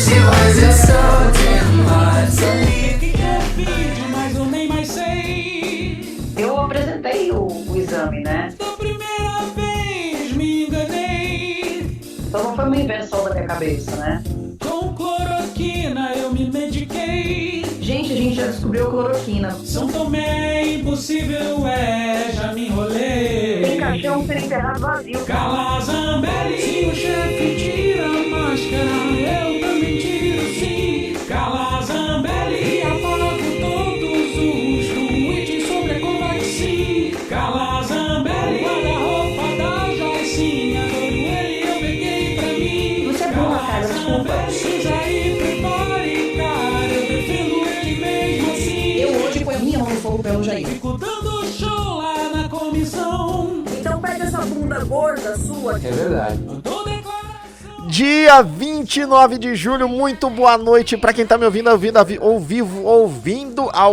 She was insulting lots. Mas eu nem mais sei. Eu apresentei o exame, né? Da primeira vez me enganei. Então não foi uma invenção da minha cabeça, né? Com cloroquina eu me mediquei. Gente, a gente já descobriu cloroquina. São Tomé, impossível é, já me enrolei. Tem caixão ser enterrado vazio. Cala Zambelli, se o chefe tira a máscara, eu também tiro sim. Cala Zambelli, apago todos os tweets sobre a Covaxin. Cala Zambelli, guarda-roupa da Joicinha, todo ele eu peguei pra mim. Você é burra, cara, desculpa. Precisa ir, prepare, cara, eu defendo ele mesmo assim. Eu hoje ponho minha mão no fogo pelo Jair. Fico dando show lá na comissão. Então pega essa bunda gorda sua. É verdade. Dou declaração. Dia 29 de julho, muito boa noite pra quem tá me ouvindo ao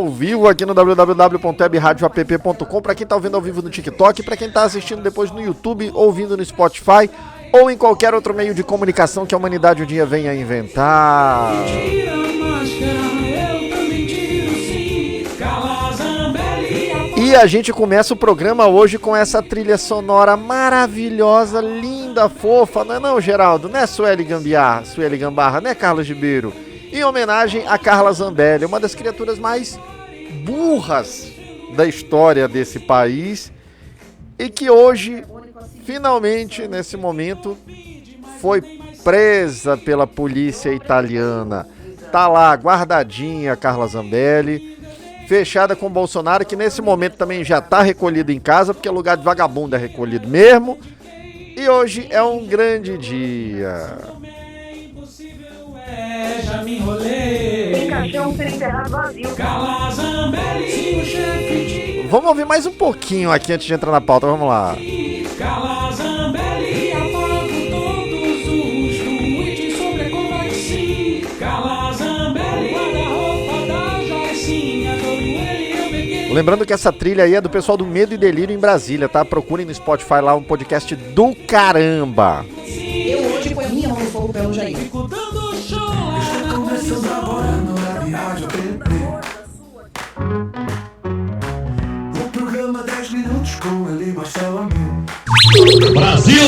vivo aqui no www.webradioapp.com, pra quem tá ouvindo ao vivo no TikTok, pra quem tá assistindo depois no YouTube, ouvindo no Spotify ou em qualquer outro meio de comunicação que a humanidade um dia venha a inventar. Tira a máscara, eu também tiro sim. Cala Zambelli, E a gente começa o programa hoje com essa trilha sonora maravilhosa, linda, fofa, não é não, Geraldo? Não é Sueli Gambarra, né, Carlos Ribeiro? Em homenagem a Carla Zambelli, uma das criaturas mais burras da história desse país e que hoje, finalmente, nesse momento, foi presa pela polícia italiana. Tá lá, guardadinha, Carla Zambelli, fechada com o Bolsonaro, que nesse momento também já tá recolhido em casa, porque lugar de vagabundo é recolhido mesmo. E hoje é um grande dia. já me enrolei. Tem caixão ser enterrado vazio. Cala Zambelli, se o chefe tira. Vamos ouvir mais um pouquinho aqui antes de entrar na pauta, vamos lá. Cala Zambelli, apago todos os tweets sobre a Covaxin. Cala Zambelli, guarda-roupa da Joicinha, todo ele eu peguei. Lembrando que essa trilha aí é do pessoal do Medo e Delírio em Brasília, tá? Procurem no Spotify lá, um podcast do caramba. Eu hoje ponho minha mão no fogo pelo Jair. Fico dando show lá na Começando agora no Web Rádio app. O programa 10 minutos com ele, Marcelo Amil. Brasil!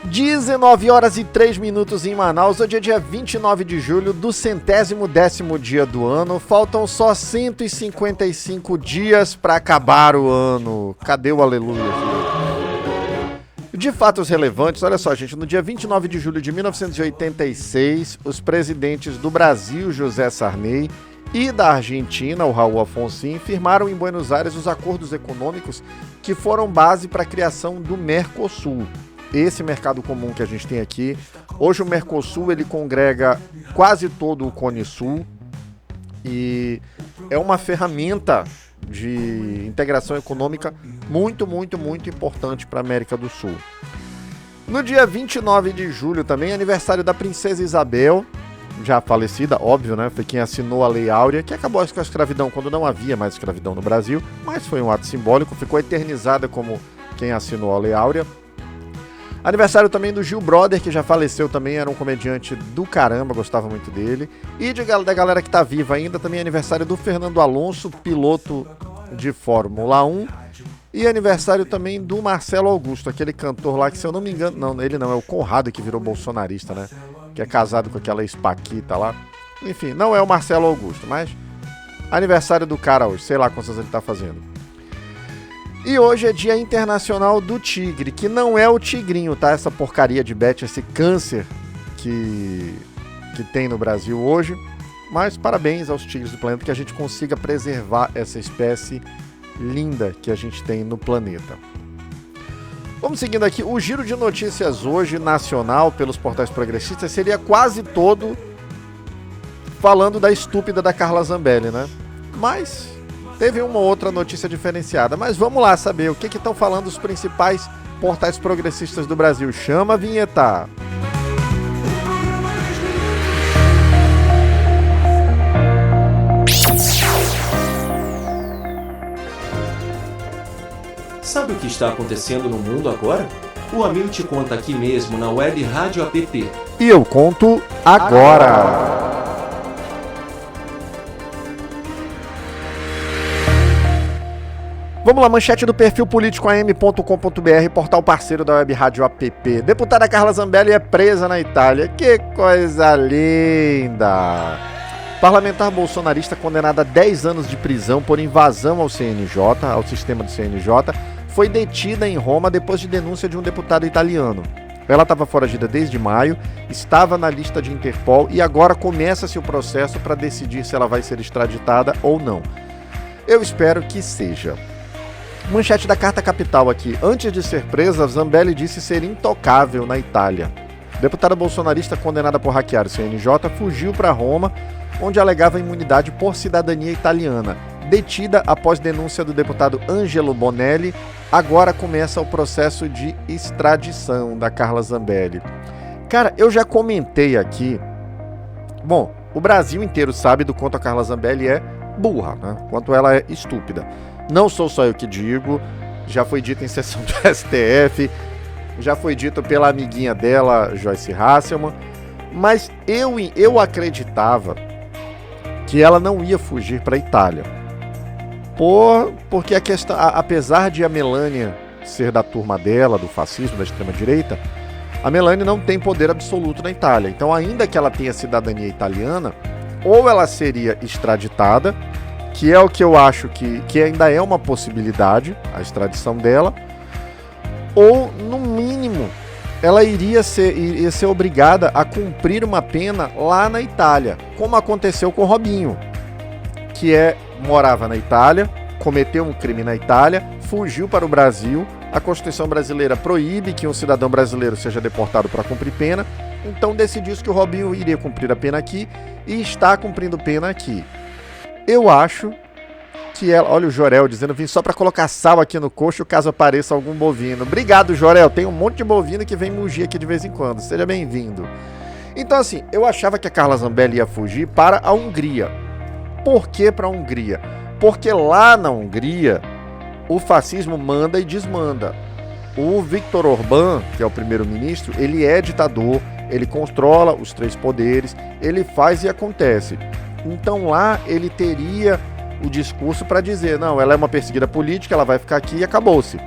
19 horas e 3 minutos em Manaus. Hoje é dia 29 de julho do 110º dia do ano. Faltam só 155 dias para acabar o ano. Cadê o aleluia? De fatos relevantes, olha só, gente, no dia 29 de julho de 1986, os presidentes do Brasil, José Sarney, e da Argentina, o Raul Alfonsín, firmaram em Buenos Aires os acordos econômicos que foram base para a criação do Mercosul. Esse mercado comum que a gente tem aqui. Hoje o Mercosul, ele congrega quase todo o Cone Sul e é uma ferramenta de integração econômica muito importante para a América do Sul. No dia 29 de julho também, aniversário da Princesa Isabel, já falecida, óbvio, né? Foi quem assinou a Lei Áurea, que acabou com a escravidão quando não havia mais escravidão no Brasil, mas foi um ato simbólico, ficou eternizada como quem assinou a Lei Áurea. Aniversário também do Gil Brother, que já faleceu também, era um comediante do caramba, gostava muito dele. E da galera que tá viva ainda, também aniversário do Fernando Alonso, piloto de Fórmula 1. E aniversário também do Marcelo Augusto, aquele cantor lá que, se eu não me engano, não, ele não, é o Conrado que virou bolsonarista, né? Que é casado com aquela Espaquita lá. Enfim, não é o Marcelo Augusto, mas aniversário do cara hoje, sei lá quantos anos ele tá fazendo. E hoje é Dia Internacional do Tigre, que não é o tigrinho, tá? Essa porcaria de Beth, esse câncer que tem no Brasil hoje. Mas parabéns aos tigres do planeta, que a gente consiga preservar essa espécie linda que a gente tem no planeta. Vamos seguindo aqui. O giro de notícias hoje, nacional, pelos portais progressistas, seria quase todo falando da estúpida da Carla Zambelli, né? Mas teve uma outra notícia diferenciada. Mas vamos lá saber o que estão falando os principais portais progressistas do Brasil. Chama a vinheta. Sabe o que está acontecendo no mundo agora? O Amil te conta aqui mesmo na Web Rádio App. E eu conto agora. Vamos lá, manchete do perfil politicoam.com.br, portal parceiro da Web Rádio App. Deputada Carla Zambelli é presa na Itália. Que coisa linda! Parlamentar bolsonarista condenada a 10 anos de prisão por invasão ao CNJ, ao sistema do CNJ, foi detida em Roma depois de denúncia de um deputado italiano. Ela estava foragida desde maio, estava na lista de Interpol e agora começa-se o processo para decidir se ela vai ser extraditada ou não. Eu espero que seja. Manchete da Carta Capital aqui. Antes de ser presa, Zambelli disse ser intocável na Itália. Deputada bolsonarista condenada por hackear o CNJ fugiu para Roma, onde alegava imunidade por cidadania italiana. Detida após denúncia do deputado Angelo Bonelli, agora começa o processo de extradição da Carla Zambelli. Cara, eu já comentei aqui. Bom, o Brasil inteiro sabe do quanto a Carla Zambelli é burra, né? Quanto ela é estúpida. Não sou só eu que digo, já foi dito em sessão do STF, já foi dito pela amiguinha dela, Joyce Hasselman, mas eu acreditava que ela não ia fugir para a Itália. Porque a questão, apesar de a Melania ser da turma dela, do fascismo, da extrema-direita, a Melania não tem poder absoluto na Itália. Então, ainda que ela tenha cidadania italiana, ou ela seria extraditada, que é o que eu acho que ainda é uma possibilidade, a extradição dela, ou, no mínimo, ela iria ser obrigada a cumprir uma pena lá na Itália, como aconteceu com o Robinho, que morava na Itália, cometeu um crime na Itália, fugiu para o Brasil, a Constituição brasileira proíbe que um cidadão brasileiro seja deportado para cumprir pena, então decidiu-se que o Robinho iria cumprir a pena aqui e está cumprindo pena aqui. Eu acho que ela... Olha o Jorel dizendo, vim só para colocar sal aqui no coxo caso apareça algum bovino. Obrigado, Jorel. Tem um monte de bovino que vem mugir aqui de vez em quando. Seja bem-vindo. Então, assim, eu achava que a Carla Zambelli ia fugir para a Hungria. Por que para a Hungria? Porque lá na Hungria, o fascismo manda e desmanda. O Viktor Orbán, que é o primeiro-ministro, ele é ditador, ele controla os 3 poderes, ele faz e acontece. Então lá ele teria o discurso para dizer, não, ela é uma perseguida política, ela vai ficar aqui e acabou-se.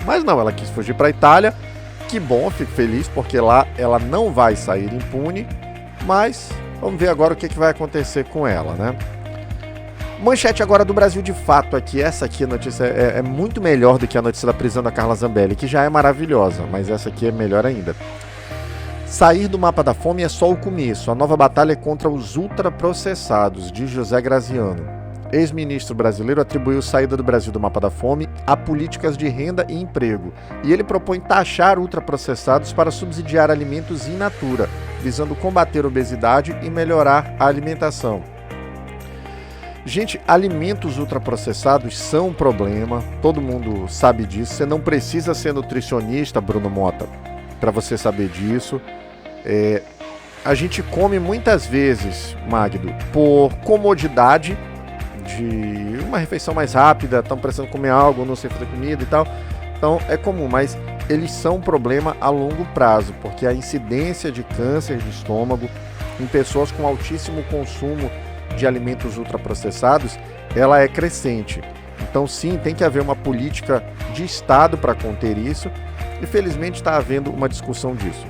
Mas não, ela quis fugir para a Itália, que bom, fico feliz, porque lá ela não vai sair impune, mas vamos ver agora o que vai acontecer com ela, né? Manchete agora do Brasil de Fato aqui, essa aqui a notícia é muito melhor do que a notícia da prisão da Carla Zambelli, que já é maravilhosa, mas essa aqui é melhor ainda. Sair do mapa da fome é só o começo. A nova batalha é contra os ultraprocessados, diz José Graziano. Ex-ministro brasileiro atribuiu saída do Brasil do mapa da fome a políticas de renda e emprego. E ele propõe taxar ultraprocessados para subsidiar alimentos in natura, visando combater a obesidade e melhorar a alimentação. Gente, alimentos ultraprocessados são um problema, todo mundo sabe disso. Você não precisa ser nutricionista, Bruno Mota, para você saber disso. A gente come muitas vezes, Magno, por comodidade de uma refeição mais rápida, estão precisando comer algo, não sei fazer comida e tal. Então é comum, mas eles são um problema a longo prazo, porque a incidência de câncer de estômago em pessoas com altíssimo consumo de alimentos ultraprocessados, ela é crescente. Então sim, tem que haver uma política de Estado para conter isso, e felizmente está havendo uma discussão disso.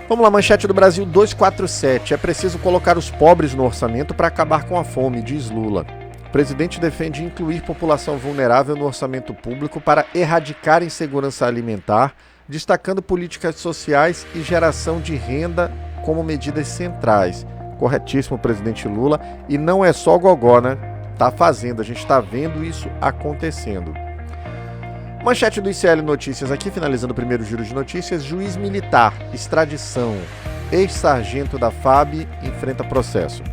Vamos lá, manchete do Brasil 247. É preciso colocar os pobres no orçamento para acabar com a fome, diz Lula. O presidente defende incluir população vulnerável no orçamento público para erradicar a insegurança alimentar, destacando políticas sociais e geração de renda como medidas centrais. Corretíssimo, presidente Lula. E não é só gogó, né? Tá fazendo, a gente tá vendo isso acontecendo. Manchete do ICL Notícias aqui, finalizando o primeiro giro de notícias. Juiz militar, extradição. Ex-sargento da FAB enfrenta processo.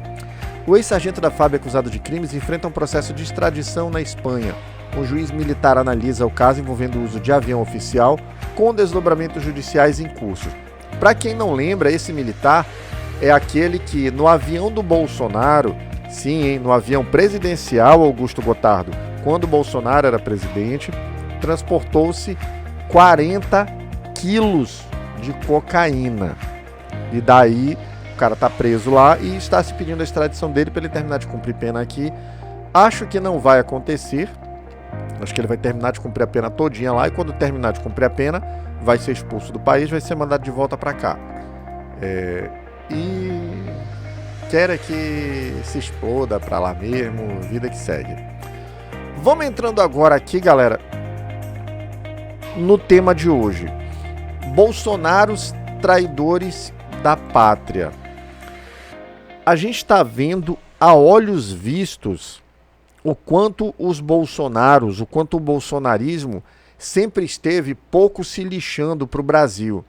O ex-sargento da FAB acusado de crimes enfrenta um processo de extradição na Espanha. Um juiz militar analisa o caso envolvendo o uso de avião oficial com desdobramentos judiciais em curso. Para quem não lembra, esse militar é aquele que no avião do Bolsonaro, sim, no avião presidencial Augusto Gotardo, quando o Bolsonaro era presidente, transportou-se 40 quilos de cocaína. E daí o cara tá preso lá e está se pedindo a extradição dele para ele terminar de cumprir pena aqui. Acho que não vai acontecer. Acho que ele vai terminar de cumprir a pena todinha lá, e quando terminar de cumprir a pena, vai ser expulso do país, vai ser mandado de volta para cá. E quer é que se exploda para lá mesmo, vida que segue. Vamos entrando agora aqui, galera, no tema de hoje. Bolsonaros traidores da pátria. A gente está vendo a olhos vistos o quanto os bolsonaros, o quanto o bolsonarismo sempre esteve pouco se lixando para o Brasil.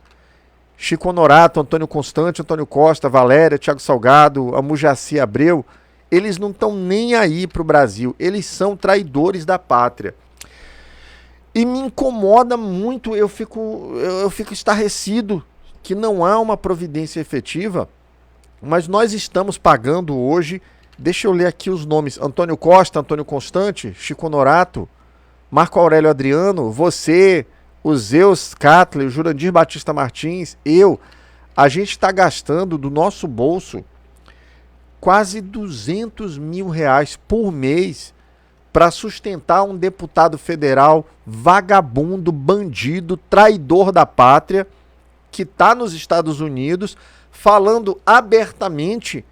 Chico Honorato, Antônio Constante, Antônio Costa, Valéria, Thiago Salgado, Amujaci Abreu, eles não estão nem aí para o Brasil. Eles são traidores da pátria. E me incomoda muito, eu fico estarrecido que não há uma providência efetiva, mas nós estamos pagando hoje. Deixa eu ler aqui os nomes: Antônio Costa, Antônio Constante, Chico Honorato, Marco Aurélio Adriano, você, o Zeus Catley, o Jurandir Batista Martins, a gente está gastando do nosso bolso quase 200 mil reais por mês para sustentar um deputado federal vagabundo, bandido, traidor da pátria, que está nos Estados Unidos, falando abertamente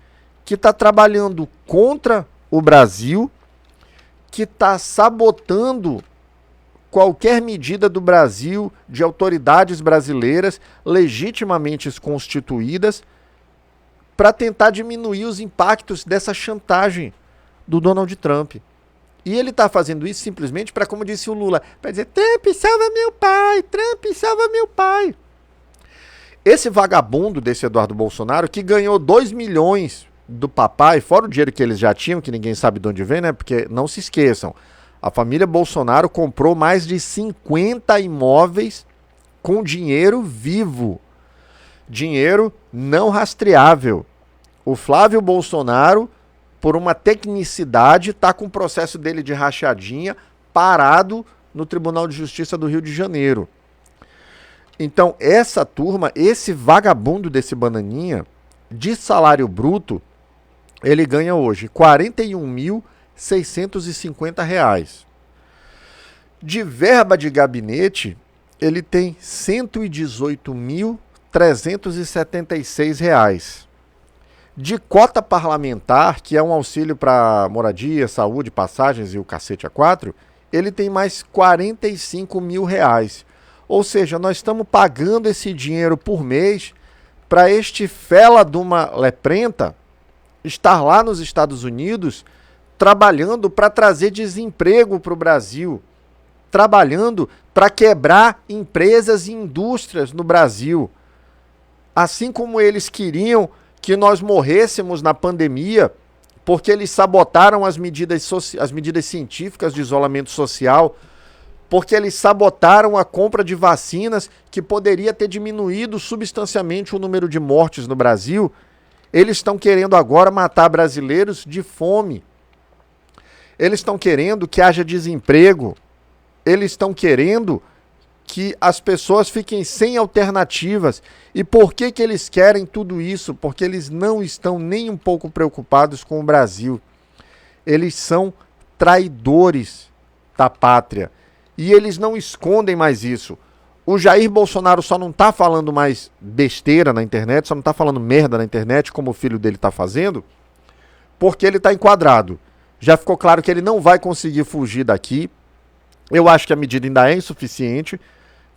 que está trabalhando contra o Brasil, que está sabotando qualquer medida do Brasil, de autoridades brasileiras legitimamente constituídas, para tentar diminuir os impactos dessa chantagem do Donald Trump. E ele está fazendo isso simplesmente para, como disse o Lula, para dizer: Trump, salva meu pai, Trump, salva meu pai. Esse vagabundo desse Eduardo Bolsonaro, que ganhou 2 milhões do papai, fora o dinheiro que eles já tinham, que ninguém sabe de onde vem, né? Porque não se esqueçam, a família Bolsonaro comprou mais de 50 imóveis com dinheiro vivo, dinheiro não rastreável. O Flávio Bolsonaro, por uma tecnicidade, está com o processo dele de rachadinha parado no Tribunal de Justiça do Rio de Janeiro. Então, essa turma, esse vagabundo desse bananinha, de salário bruto, ele ganha hoje R$ 41.650. De verba de gabinete, ele tem R$ 118.376. De cota parlamentar, que é um auxílio para moradia, saúde, passagens e o cacete a 4, ele tem mais R$ 45 mil. Ou seja, nós estamos pagando esse dinheiro por mês para este fela de uma leprenta estar lá nos Estados Unidos trabalhando para trazer desemprego para o Brasil, trabalhando para quebrar empresas e indústrias no Brasil. Assim como eles queriam que nós morrêssemos na pandemia, porque eles sabotaram as medidas científicas de isolamento social, porque eles sabotaram a compra de vacinas que poderia ter diminuído substancialmente o número de mortes no Brasil. Eles estão querendo agora matar brasileiros de fome. Eles estão querendo que haja desemprego. Eles estão querendo que as pessoas fiquem sem alternativas. E por que que eles querem tudo isso? Porque eles não estão nem um pouco preocupados com o Brasil. Eles são traidores da pátria. E eles não escondem mais isso. O Jair Bolsonaro só não está falando mais besteira na internet, só não está falando merda na internet, como o filho dele está fazendo, porque ele está enquadrado. Já ficou claro que ele não vai conseguir fugir daqui. Eu acho que a medida ainda é insuficiente.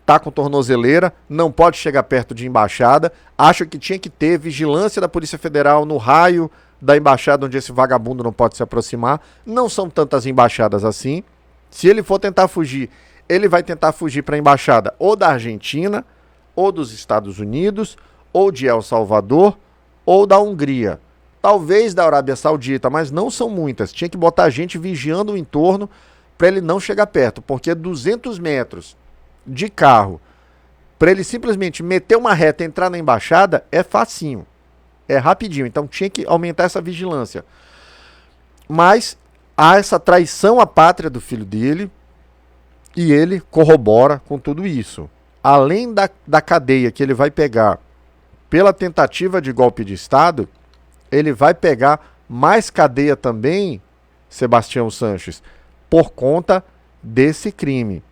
Está com tornozeleira, não pode chegar perto de embaixada. Acho que tinha que ter vigilância da Polícia Federal no raio da embaixada onde esse vagabundo não pode se aproximar. Não são tantas embaixadas assim. Se ele for tentar fugir, ele vai tentar fugir para a embaixada ou da Argentina, ou dos Estados Unidos, ou de El Salvador, ou da Hungria. Talvez da Arábia Saudita, mas não são muitas. Tinha que botar gente vigiando o entorno para ele não chegar perto, porque 200 metros de carro, para ele simplesmente meter uma reta e entrar na embaixada, é facinho, é rapidinho. Então tinha que aumentar essa vigilância. Mas há essa traição à pátria do filho dele, E ele corrobora com tudo isso. Além da cadeia que ele vai pegar pela tentativa de golpe de Estado, ele vai pegar mais cadeia também, Sebastião Sanches, por conta desse crime.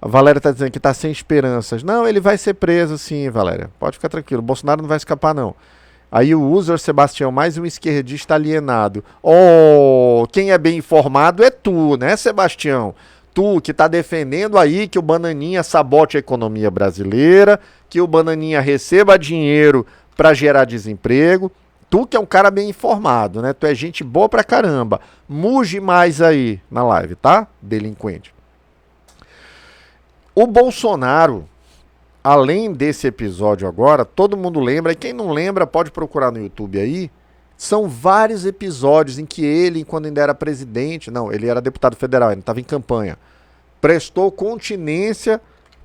A Valéria está dizendo que está sem esperanças. Não, ele vai ser preso sim, Valéria. Pode ficar tranquilo. O Bolsonaro não vai escapar, não. Aí o user, Sebastião, mais um esquerdista alienado. Oh, quem é bem informado é tu, né, Sebastião? Tu que está defendendo aí que o Bananinha sabote a economia brasileira, que o Bananinha receba dinheiro para gerar desemprego. Tu que é um cara bem informado, né? Tu é gente boa pra caramba. Muge mais aí na live, tá? Delinquente. O Bolsonaro, além desse episódio agora, todo mundo lembra, e quem não lembra pode procurar no YouTube aí, são vários episódios em que ele, quando ainda era presidente, não, ele era deputado federal, ele estava em campanha, prestou continência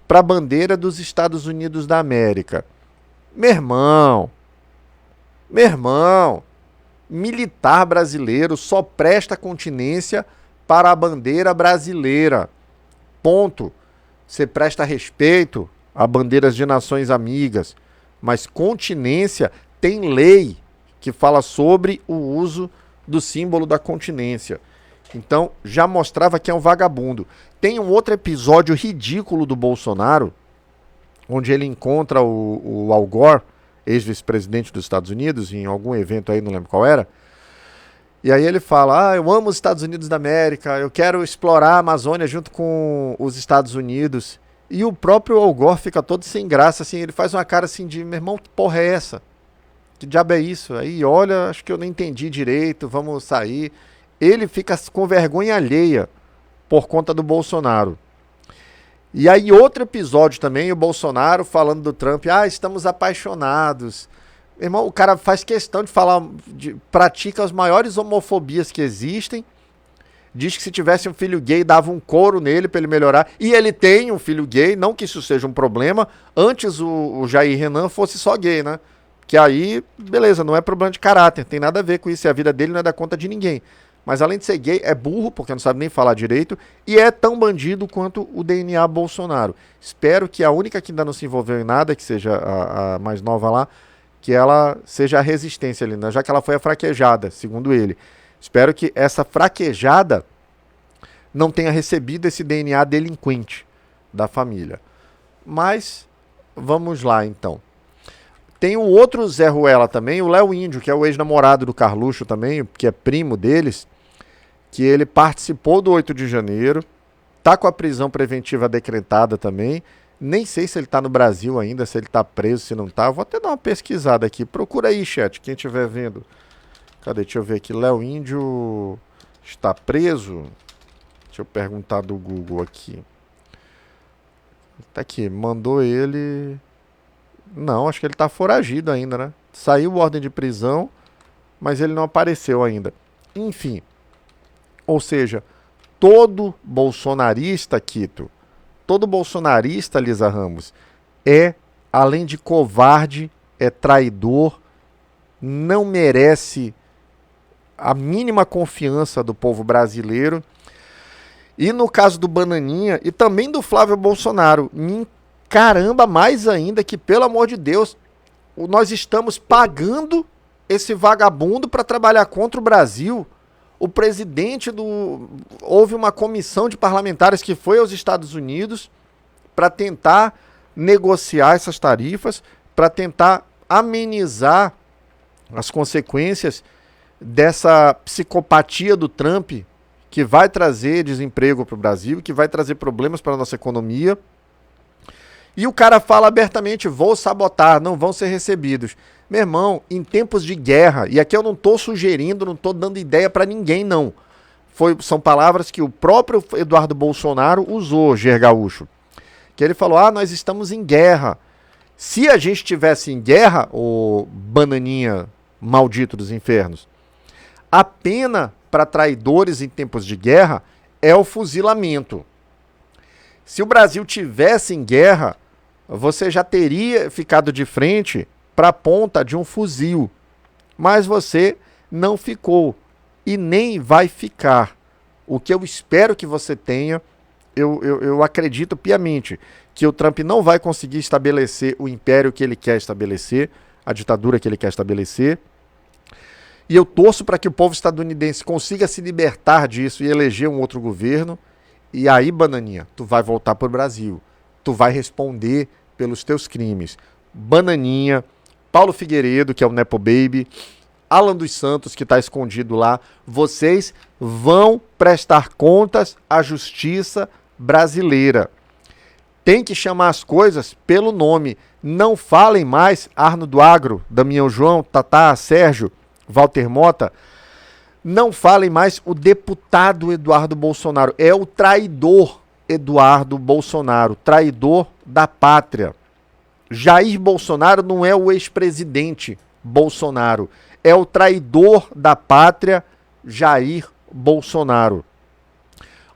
para a bandeira dos Estados Unidos da América. Meu irmão, militar brasileiro só presta continência para a bandeira brasileira. Ponto. Você presta respeito a bandeiras de nações amigas, mas continência tem lei que fala sobre o uso do símbolo da continência. Então, já mostrava que é um vagabundo. Tem um outro episódio ridículo do Bolsonaro, onde ele encontra o Al Gore, ex-vice-presidente dos Estados Unidos, em algum evento aí, não lembro qual era. E aí ele fala, eu amo os Estados Unidos da América, eu quero explorar a Amazônia junto com os Estados Unidos. E o próprio Al Gore fica todo sem graça, assim, ele faz uma cara assim de, meu irmão, que porra é essa? Que diabo é isso? Aí, olha, acho que eu não entendi direito, vamos sair. Ele fica com vergonha alheia por conta do Bolsonaro. E aí outro episódio também, o Bolsonaro falando do Trump, estamos apaixonados. Irmão, o cara faz questão de falar, pratica as maiores homofobias que existem, diz que se tivesse um filho gay dava um couro nele para ele melhorar, e ele tem um filho gay, não que isso seja um problema, antes o Jair Renan fosse só gay, né? Que aí, beleza, não é problema de caráter, tem nada a ver com isso, e a vida dele não é dar conta de ninguém. Mas além de ser gay, é burro, porque não sabe nem falar direito, e é tão bandido quanto o DNA Bolsonaro. Espero que a única que ainda não se envolveu em nada, que seja a mais nova lá, que ela seja a resistência ali, né? Já que ela foi a fraquejada, segundo ele. Espero que essa fraquejada não tenha recebido esse DNA delinquente da família. Mas, vamos lá então. Tem o outro Zé Ruela também, o Léo Índio, que é o ex-namorado do Carluxo também, que é primo deles, que ele participou do 8 de janeiro, tá com a prisão preventiva decretada também. Nem sei se ele tá no Brasil ainda, se ele tá preso, se não tá. Vou até dar uma pesquisada aqui. Procura aí, chat, quem estiver vendo. Cadê? Deixa eu ver aqui. Léo Índio está preso? Deixa eu perguntar do Google aqui. Tá aqui, mandou ele... Não, acho que ele tá foragido ainda, né? Saiu ordem de prisão, mas ele não apareceu ainda. Enfim. Ou seja, todo bolsonarista, Quito, todo bolsonarista, Lisa Ramos, é, além de covarde, é traidor, não merece a mínima confiança do povo brasileiro. E no caso do Bananinha e também do Flávio Bolsonaro, caramba, mais ainda que, pelo amor de Deus, nós estamos pagando esse vagabundo para trabalhar contra o Brasil. O presidente houve uma comissão de parlamentares que foi aos Estados Unidos para tentar negociar essas tarifas, para tentar amenizar as consequências dessa psicopatia do Trump, que vai trazer desemprego para o Brasil, que vai trazer problemas para a nossa economia. E o cara fala abertamente, vou sabotar, não vão ser recebidos. Meu irmão, em tempos de guerra, e aqui eu não estou sugerindo, não estou dando ideia para ninguém, não. São palavras que o próprio Eduardo Bolsonaro usou, Gergaúcho. Que ele falou, nós estamos em guerra. Se a gente estivesse em guerra, o Bananinha maldito dos infernos, a pena para traidores em tempos de guerra é o fuzilamento. Se o Brasil tivesse em guerra, você já teria ficado de frente para a ponta de um fuzil. Mas você não ficou e nem vai ficar. O que eu espero que você tenha eu acredito piamente que o Trump não vai conseguir estabelecer o império que ele quer estabelecer, a ditadura que ele quer estabelecer. E eu torço para que o povo estadunidense consiga se libertar disso e eleger um outro governo. E aí, Bananinha, tu vai voltar pro Brasil. Tu vai responder pelos teus crimes. Bananinha, Paulo Figueiredo, que é o Nepo Baby, Alan dos Santos, que está escondido lá, vocês vão prestar contas à justiça brasileira. Tem que chamar as coisas pelo nome. Não falem mais Arno do Agro, Damião João, Tatá, Sérgio, Walter Mota. Não falem mais o deputado Eduardo Bolsonaro. É o traidor Eduardo Bolsonaro, traidor da pátria. Jair Bolsonaro não é o ex-presidente Bolsonaro. É o traidor da pátria, Jair Bolsonaro.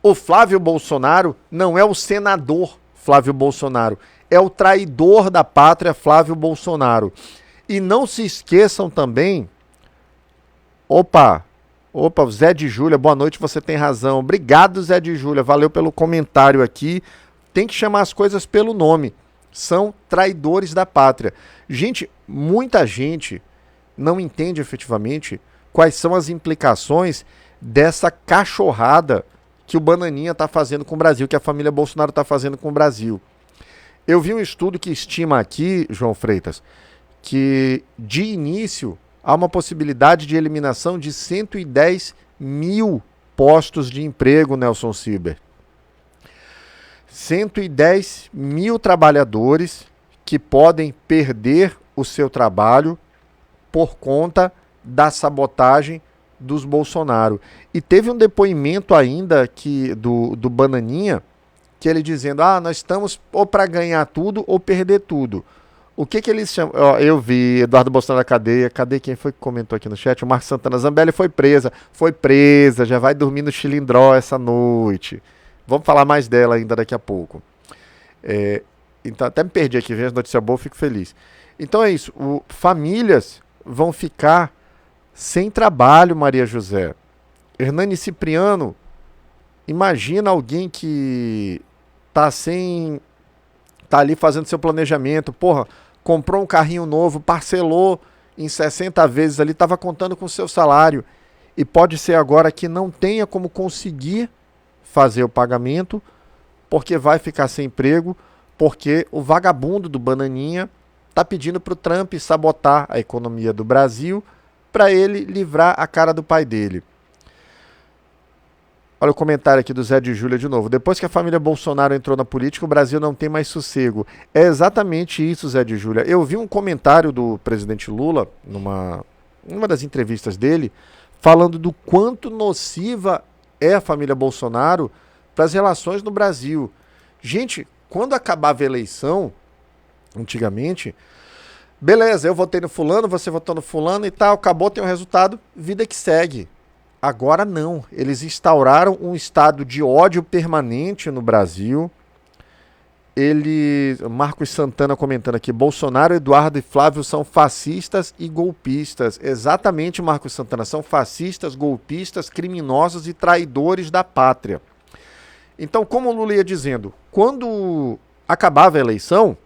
O Flávio Bolsonaro não é o senador Flávio Bolsonaro. É o traidor da pátria, Flávio Bolsonaro. E não se esqueçam também... Opa, o Zé de Júlia, boa noite, você tem razão. Obrigado, Zé de Júlia, valeu pelo comentário aqui. Tem que chamar as coisas pelo nome. São traidores da pátria. Gente, muita gente não entende efetivamente quais são as implicações dessa cachorrada que o Bananinha está fazendo com o Brasil, que a família Bolsonaro está fazendo com o Brasil. Eu vi um estudo que estima aqui, João Freitas, que de início há uma possibilidade de eliminação de 110 mil postos de emprego, Nelson Ciber. 110 mil trabalhadores que podem perder o seu trabalho por conta da sabotagem dos Bolsonaro. E teve um depoimento ainda do Bananinha, que ele dizendo, nós estamos ou para ganhar tudo ou perder tudo. O que eles chamam? Eu vi Eduardo Bolsonaro na cadeia. Cadê quem foi que comentou aqui no chat? O Marcos Santana. Zambelli foi presa. Foi presa, já vai dormir no Chilindró essa noite. Vamos falar mais dela ainda daqui a pouco. Então, até me perdi aqui, vem as notícias boas, fico feliz. Então é isso. Famílias vão ficar sem trabalho, Maria José. Hernani Cipriano, imagina alguém que tá ali fazendo seu planejamento, comprou um carrinho novo, parcelou em 60 vezes ali, estava contando com o seu salário, e pode ser agora que não tenha como conseguir fazer o pagamento, porque vai ficar sem emprego, porque o vagabundo do Bananinha está pedindo para o Trump sabotar a economia do Brasil para ele livrar a cara do pai dele. Olha o comentário aqui do Zé de Júlia de novo. Depois que a família Bolsonaro entrou na política, o Brasil não tem mais sossego. É exatamente isso, Zé de Júlia. Eu vi um comentário do presidente Lula, numa das entrevistas dele, falando do quanto nociva é a família Bolsonaro para as relações no Brasil. Gente, quando acabava a eleição, antigamente, beleza, eu votei no fulano, você votou no fulano e tal, acabou, tem um resultado, vida que segue. Agora não, eles instauraram um estado de ódio permanente no Brasil. Marcos Santana comentando aqui, Bolsonaro, Eduardo e Flávio são fascistas e golpistas. Exatamente, Marcos Santana, são fascistas, golpistas, criminosos e traidores da pátria. Então, como o Lula ia dizendo, quando acabava a eleição,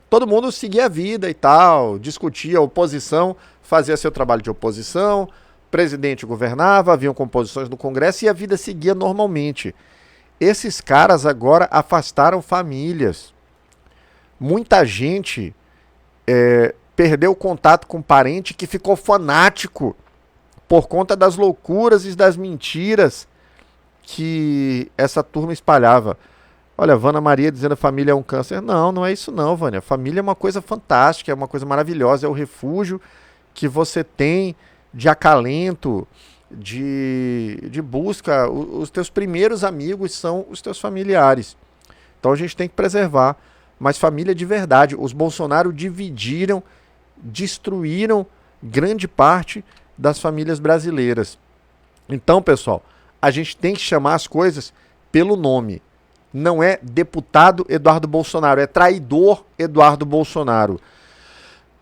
todo mundo seguia a vida e tal, discutia, a oposição fazia seu trabalho de oposição, o presidente governava, haviam composições no Congresso e a vida seguia normalmente. Esses caras agora afastaram famílias. Muita gente perdeu contato com parente que ficou fanático por conta das loucuras e das mentiras que essa turma espalhava. Olha, Vânia Maria dizendo que a família é um câncer. Não, não é isso não, Vânia. Família é uma coisa fantástica, é uma coisa maravilhosa, é o refúgio que você tem de acalento, de busca. Os teus primeiros amigos são os teus familiares. Então a gente tem que preservar. Mas família de verdade. Os Bolsonaro dividiram, destruíram grande parte das famílias brasileiras. Então, pessoal, a gente tem que chamar as coisas pelo nome. Não é deputado Eduardo Bolsonaro, é traidor Eduardo Bolsonaro.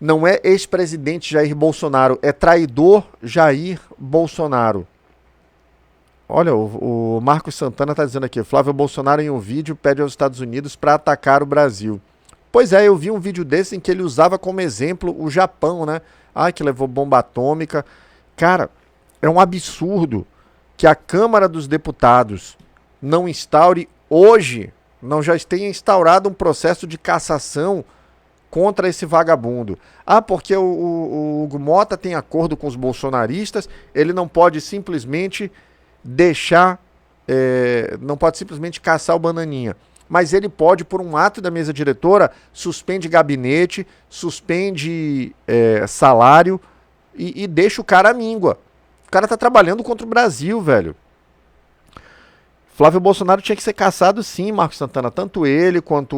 Não é ex-presidente Jair Bolsonaro, é traidor Jair Bolsonaro. Olha, o Marcos Santana tá dizendo aqui, Flávio Bolsonaro em um vídeo pede aos Estados Unidos para atacar o Brasil. Pois é, eu vi um vídeo desse em que ele usava como exemplo o Japão, né? Que levou bomba atômica. Cara, é um absurdo que a Câmara dos Deputados não instaure hoje, não já tenha instaurado um processo de cassação contra esse vagabundo. Porque o Hugo Mota tem acordo com os bolsonaristas, ele não pode simplesmente deixar, não pode simplesmente caçar o Bananinha. Mas ele pode, por um ato da mesa diretora, suspende gabinete, suspende salário e deixa o cara à míngua. O cara tá trabalhando contra o Brasil, velho. Flávio Bolsonaro tinha que ser caçado sim, Marcos Santana. Tanto ele quanto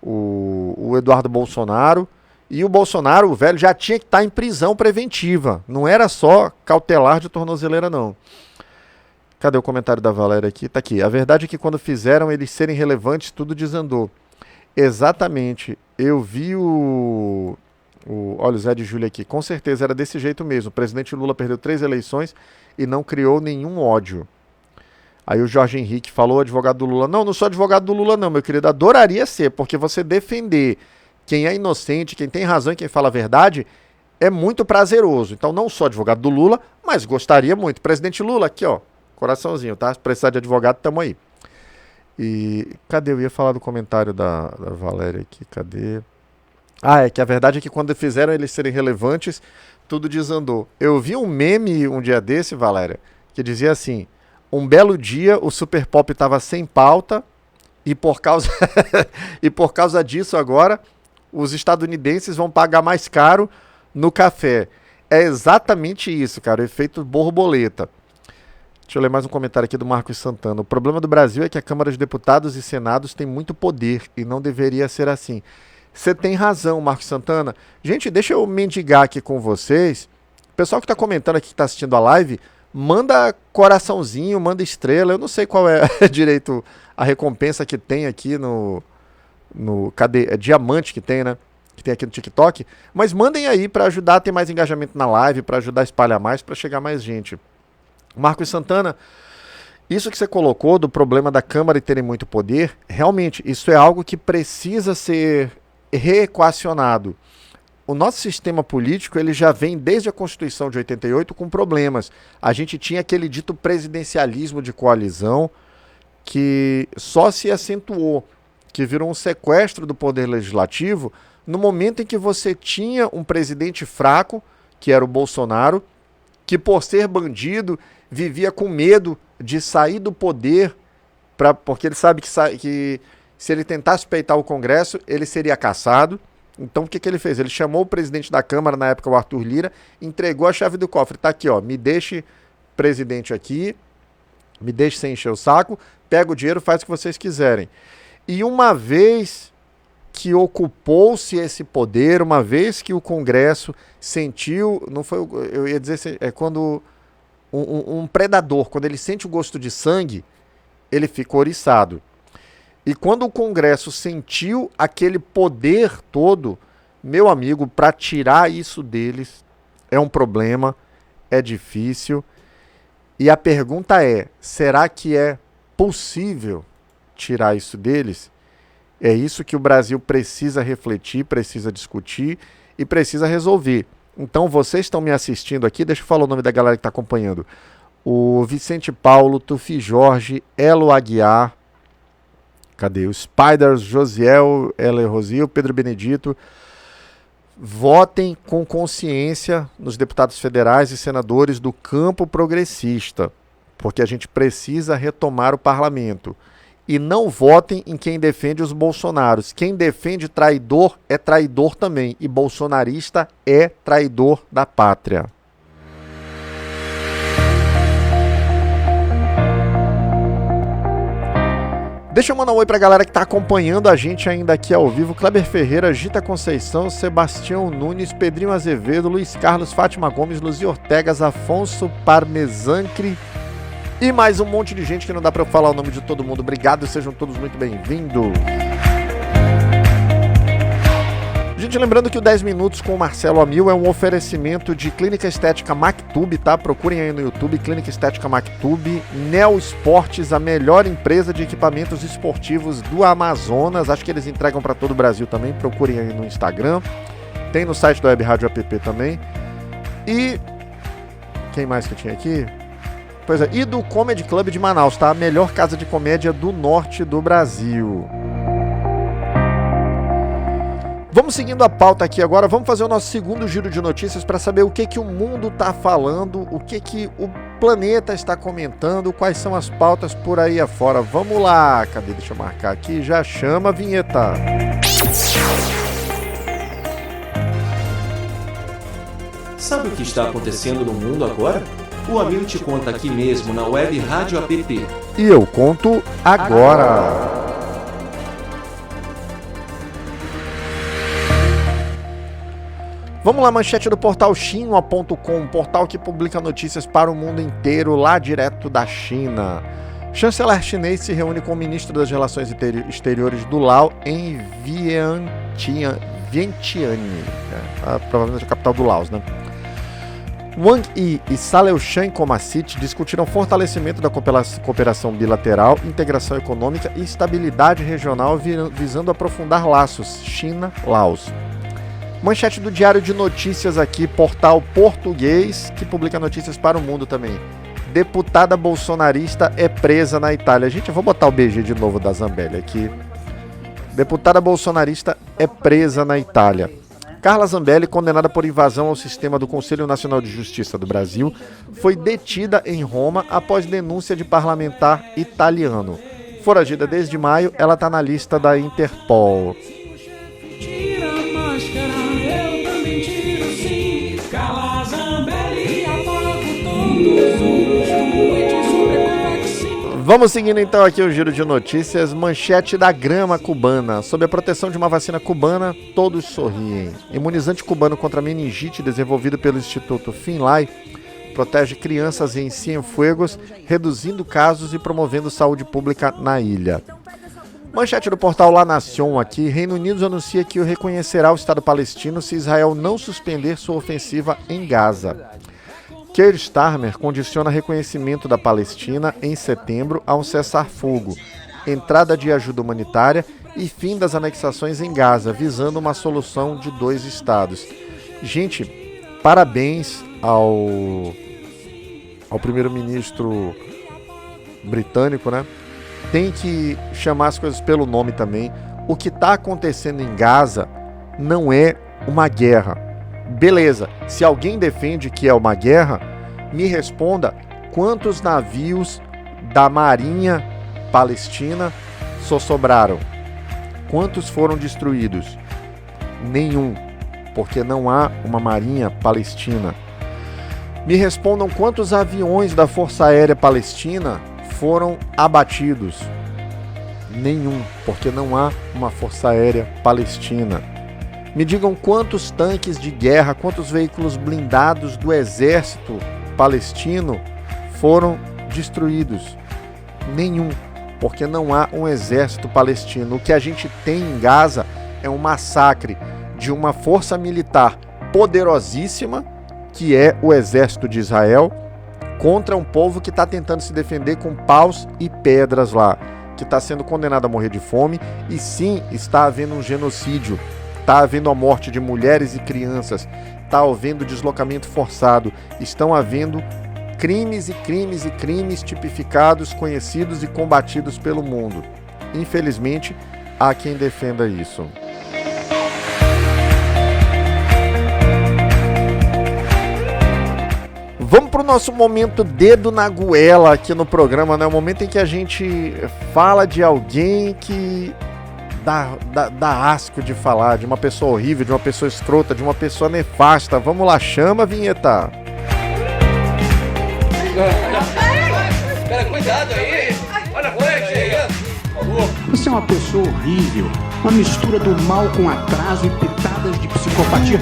o Eduardo Bolsonaro. E o Bolsonaro, o velho, já tinha que estar em prisão preventiva. Não era só cautelar de tornozeleira, não. Cadê o comentário da Valéria aqui? Tá aqui. A verdade é que quando fizeram eles serem relevantes, tudo desandou. Exatamente. Eu vi olha o Zé de Júlia aqui. Com certeza era desse jeito mesmo. O presidente Lula perdeu 3 eleições e não criou nenhum ódio. Aí o Jorge Henrique falou, advogado do Lula. Não sou advogado do Lula não, meu querido. Adoraria ser, porque você defender quem é inocente, quem tem razão e quem fala a verdade é muito prazeroso. Então não sou advogado do Lula, mas gostaria muito. Presidente Lula, aqui ó, coraçãozinho, tá? Se precisar de advogado, tamo aí. E cadê? Eu ia falar do comentário da Valéria aqui, cadê? É que a verdade é que quando fizeram eles serem relevantes, tudo desandou. Eu vi um meme um dia desse, Valéria, que dizia assim, um belo dia o Super Pop estava sem pauta e por causa disso agora os estadunidenses vão pagar mais caro no café. É exatamente isso, cara, o efeito borboleta. Deixa eu ler mais um comentário aqui do Marcos Santana. O problema do Brasil é que a Câmara de Deputados e Senados tem muito poder e não deveria ser assim. Você tem razão, Marcos Santana. Gente, deixa eu mendigar aqui com vocês. O pessoal que está comentando aqui, que está assistindo a live, manda coraçãozinho, manda estrela. Eu não sei qual é direito a recompensa que tem aqui cadê? É diamante que tem, né? Que tem aqui no TikTok. Mas mandem aí para ajudar a ter mais engajamento na live, para ajudar a espalhar mais, para chegar mais gente. Marcos Santana, isso que você colocou do problema da Câmara e terem muito poder, realmente, isso é algo que precisa ser reequacionado. O nosso sistema político, ele já vem desde a Constituição de 88 com problemas. A gente tinha aquele dito presidencialismo de coalizão que só se acentuou, que virou um sequestro do poder legislativo no momento em que você tinha um presidente fraco, que era o Bolsonaro, que por ser bandido vivia com medo de sair do poder, porque ele sabe que se ele tentasse peitar o Congresso, ele seria cassado. Então o que ele fez? Ele chamou o presidente da Câmara, na época o Arthur Lira, entregou a chave do cofre. Tá aqui, ó, me deixe presidente aqui, me deixe sem encher o saco, pega o dinheiro, faz o que vocês quiserem. E uma vez que ocupou-se esse poder, uma vez que o Congresso sentiu, não foi, eu ia dizer, é quando um predador, quando ele sente o gosto de sangue, ele fica oriçado. E quando o Congresso sentiu aquele poder todo, meu amigo, para tirar isso deles é um problema, é difícil. E a pergunta é, será que é possível tirar isso deles? É isso que o Brasil precisa refletir, precisa discutir e precisa resolver. Então vocês estão me assistindo aqui, deixa eu falar o nome da galera que está acompanhando. O Vicente Paulo, Tufi Jorge, Elo Aguiar, cadê? O Spiders, Josiel, Ela Rosil, Pedro Benedito. Votem com consciência nos deputados federais e senadores do campo progressista, porque a gente precisa retomar o parlamento. E não votem em quem defende os bolsonaros. Quem defende traidor é traidor também. E bolsonarista é traidor da pátria. Deixa eu mandar um oi pra galera que tá acompanhando a gente ainda aqui ao vivo. Kleber Ferreira, Gita Conceição, Sebastião Nunes, Pedrinho Azevedo, Luiz Carlos, Fátima Gomes, Luzia Ortegas, Afonso Parmesancri e mais um monte de gente que não dá pra eu falar o nome de todo mundo. Obrigado, sejam todos muito bem-vindos. Gente, lembrando que o 10 Minutos com o Marcelo Amil é um oferecimento de Clínica Estética Mactube, tá? Procurem aí no YouTube, Clínica Estética Mactube. Neo Esportes, a melhor empresa de equipamentos esportivos do Amazonas. Acho que eles entregam para todo o Brasil também. Procurem aí no Instagram. Tem no site do Web Rádio App também. E... quem mais que tinha aqui? Pois é, e do Comedy Club de Manaus, tá? A melhor casa de comédia do norte do Brasil. Vamos seguindo a pauta aqui agora, vamos fazer o nosso segundo giro de notícias para saber o que o mundo está falando, o que o planeta está comentando, quais são as pautas por aí afora. Vamos lá, cadê? Deixa eu marcar aqui, já chama a vinheta. Sabe o que está acontecendo no mundo agora? O Amil te conta aqui mesmo na Web Rádio App. E eu conto agora. Vamos lá, manchete do portal Xinhua.com, portal que publica notícias para o mundo inteiro, lá direto da China. Chanceler chinês se reúne com o ministro das Relações Exteriores do Laos em Vientiane, provavelmente a capital do Laos, né? Wang Yi e Saleu Shan Komasit discutiram fortalecimento da cooperação bilateral, integração econômica e estabilidade regional visando aprofundar laços China-Laos. Manchete do Diário de Notícias aqui, portal português, que publica notícias para o mundo também. Deputada bolsonarista é presa na Itália. Gente, eu vou botar o BG de novo da Zambelli aqui. Deputada bolsonarista é presa na Itália. Carla Zambelli, condenada por invasão ao sistema do Conselho Nacional de Justiça do Brasil, foi detida em Roma após denúncia de parlamentar italiano. Foragida desde maio, ela está na lista da Interpol. Tira a máscara, eu também tiro sim. Cala a Zambelli, apago todos os tweets sobre a Covaxin. Vamos seguindo então aqui o giro de notícias. Manchete da grama cubana. Sob a proteção de uma vacina cubana, todos sorriem. Imunizante cubano contra meningite desenvolvido pelo Instituto Finlay protege crianças em Cienfuegos, reduzindo casos e promovendo saúde pública na ilha. Manchete do portal La Nation aqui. Reino Unido anuncia que o reconhecerá o Estado palestino se Israel não suspender sua ofensiva em Gaza. Keir Starmer condiciona reconhecimento da Palestina em setembro a um cessar-fogo, entrada de ajuda humanitária e fim das anexações em Gaza, visando uma solução de 2 estados. Gente, parabéns ao primeiro-ministro britânico, né? Tem que chamar as coisas pelo nome também. O que está acontecendo em Gaza não é uma guerra. Beleza, se alguém defende que é uma guerra, me responda quantos navios da Marinha Palestina só sobraram? Quantos foram destruídos? Nenhum, porque não há uma Marinha Palestina. Me respondam quantos aviões da Força Aérea Palestina foram abatidos? Nenhum, porque não há uma Força Aérea Palestina. Me digam quantos tanques de guerra, quantos veículos blindados do exército palestino foram destruídos? Nenhum, porque não há um exército palestino. O que a gente tem em Gaza é um massacre de uma força militar poderosíssima, que é o exército de Israel, contra um povo que está tentando se defender com paus e pedras lá, que está sendo condenado a morrer de fome, e sim, está havendo um genocídio, está havendo a morte de mulheres e crianças, está havendo deslocamento forçado, estão havendo crimes e crimes e crimes tipificados, conhecidos e combatidos pelo mundo. Infelizmente, há quem defenda isso. Vamos para o nosso momento dedo na goela aqui no programa, né? O momento em que a gente fala de alguém que dá asco de falar, de uma pessoa horrível, de uma pessoa escrota, de uma pessoa nefasta. Vamos lá, chama a vinheta. Cara, cuidado aí! Olha a coisa chegando! Por favor! Você é uma pessoa horrível, uma mistura do mal com atraso e pitadas de psicopatia.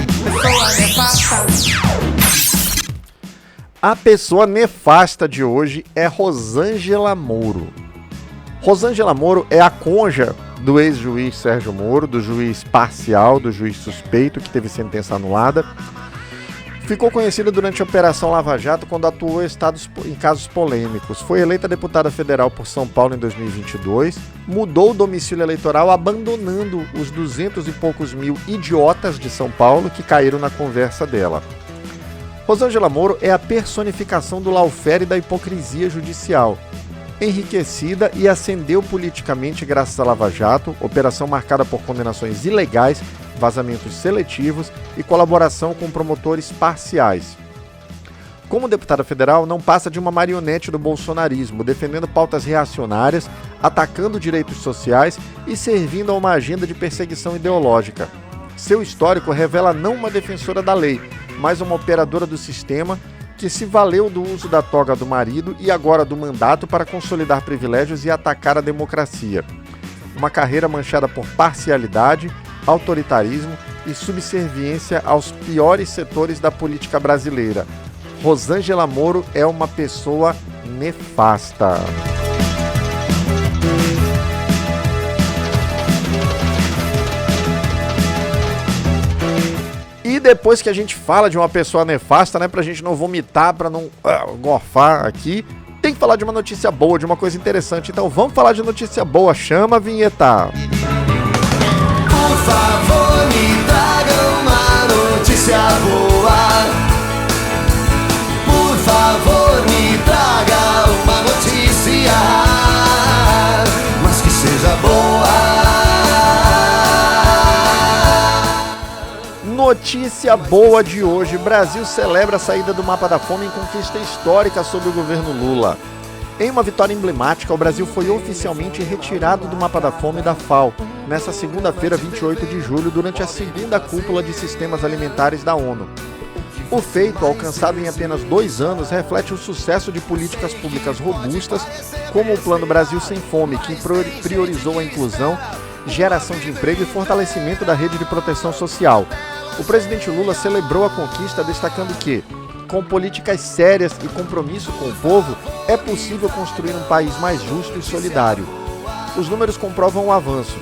A pessoa nefasta de hoje é Rosângela Moro. Rosângela Moro é a conja do ex-juiz Sérgio Moro, do juiz parcial, do juiz suspeito, que teve sentença anulada. Ficou conhecida durante a Operação Lava Jato quando atuou em casos polêmicos. Foi eleita deputada federal por São Paulo em 2022, mudou o domicílio eleitoral abandonando os 200 e poucos mil idiotas de São Paulo que caíram na conversa dela. Rosângela Moro é a personificação do lawfare e da hipocrisia judicial. Enriquecida e ascendeu politicamente graças à Lava Jato, operação marcada por condenações ilegais, vazamentos seletivos e colaboração com promotores parciais. Como deputada federal, não passa de uma marionete do bolsonarismo, defendendo pautas reacionárias, atacando direitos sociais e servindo a uma agenda de perseguição ideológica. Seu histórico revela não uma defensora da lei, mas uma operadora do sistema que se valeu do uso da toga do marido e agora do mandato para consolidar privilégios e atacar a democracia. Uma carreira manchada por parcialidade, autoritarismo e subserviência aos piores setores da política brasileira. Rosângela Moro é uma pessoa nefasta. E depois que a gente fala de uma pessoa nefasta, né, pra gente não vomitar, pra não gorfar aqui, tem que falar de uma notícia boa, de uma coisa interessante. Então vamos falar de notícia boa. Chama a vinheta. Por favor, me traga uma notícia boa. Por favor, me traga uma notícia, mas que seja boa. Notícia boa de hoje: Brasil celebra a saída do mapa da fome em conquista histórica sob o governo Lula. Em uma vitória emblemática, o Brasil foi oficialmente retirado do mapa da fome da FAO, nesta segunda-feira, 28 de julho, durante a segunda cúpula de sistemas alimentares da ONU. O feito, alcançado em apenas 2 anos, reflete o sucesso de políticas públicas robustas, como o Plano Brasil Sem Fome, que priorizou a inclusão, geração de emprego e fortalecimento da rede de proteção social. O presidente Lula celebrou a conquista, destacando que, com políticas sérias e compromisso com o povo, é possível construir um país mais justo e solidário. Os números comprovam o avanço.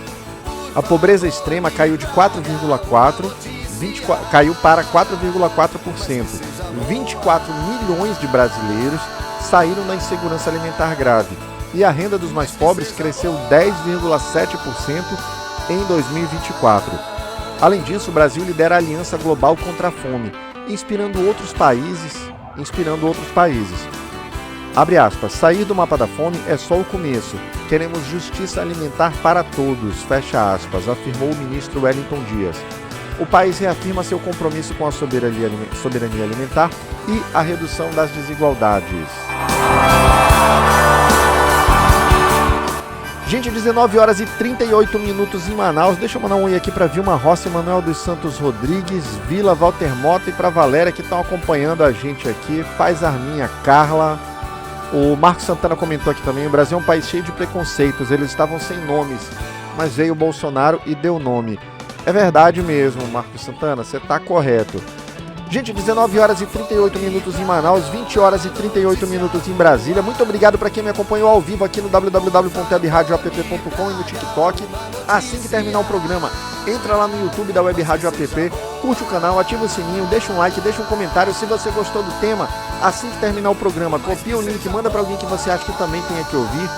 A pobreza extrema caiu de 4,4% caiu para 4,4%. 24 milhões de brasileiros saíram da insegurança alimentar grave. E a renda dos mais pobres cresceu 10,7% em 2024. Além disso, o Brasil lidera a Aliança Global contra a Fome, inspirando outros países. Abre aspas, sair do mapa da fome é só o começo. Queremos justiça alimentar para todos, fecha aspas, afirmou o ministro Wellington Dias. O país reafirma seu compromisso com a soberania alimentar e a redução das desigualdades. Gente, 19 horas e 38 minutos em Manaus. Deixa eu mandar um oi aqui para Vilma Rossi, Manuel dos Santos Rodrigues, Vila, Walter Mota e para Valéria que estão acompanhando a gente aqui. Paz Arminha, Carla. O Marcos Santana comentou aqui também, o Brasil é um país cheio de preconceitos, eles estavam sem nomes, mas veio o Bolsonaro e deu nome. É verdade mesmo, Marcos Santana, você está correto. Gente, 19 horas e 38 minutos em Manaus, 20 horas e 38 minutos em Brasília. Muito obrigado para quem me acompanhou ao vivo aqui no www.webradioapp.com e no TikTok. Assim que terminar o programa, entra lá no YouTube da Web Rádio App, curte o canal, ativa o sininho, deixa um like, deixa um comentário. Se você gostou do tema, assim que terminar o programa, copia o link, manda para alguém que você acha que também tenha que ouvir.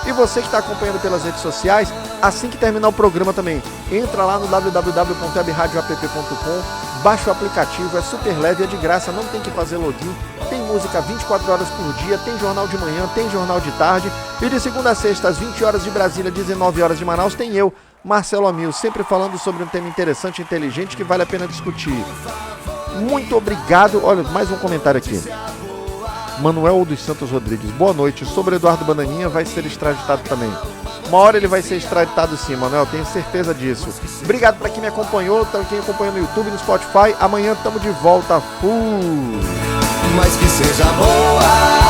E você que está acompanhando pelas redes sociais, assim que terminar o programa também, entra lá no www.webradioapp.com, baixa o aplicativo, é super leve, é de graça, não tem que fazer login, tem música 24 horas por dia, tem jornal de manhã, tem jornal de tarde, e de segunda a sexta, às 20 horas de Brasília, 19 horas de Manaus, tem eu, Marcelo Amil, sempre falando sobre um tema interessante e inteligente que vale a pena discutir. Muito obrigado. Olha, mais um comentário aqui. Manuel dos Santos Rodrigues, boa noite. Sobre Eduardo Bananinha, vai ser extraditado também. Uma hora ele vai ser extraditado sim, Manuel, tenho certeza disso. Obrigado para quem me acompanhou, para quem acompanhou no YouTube, no Spotify. Amanhã estamos de volta. Fui! Mas que seja boa.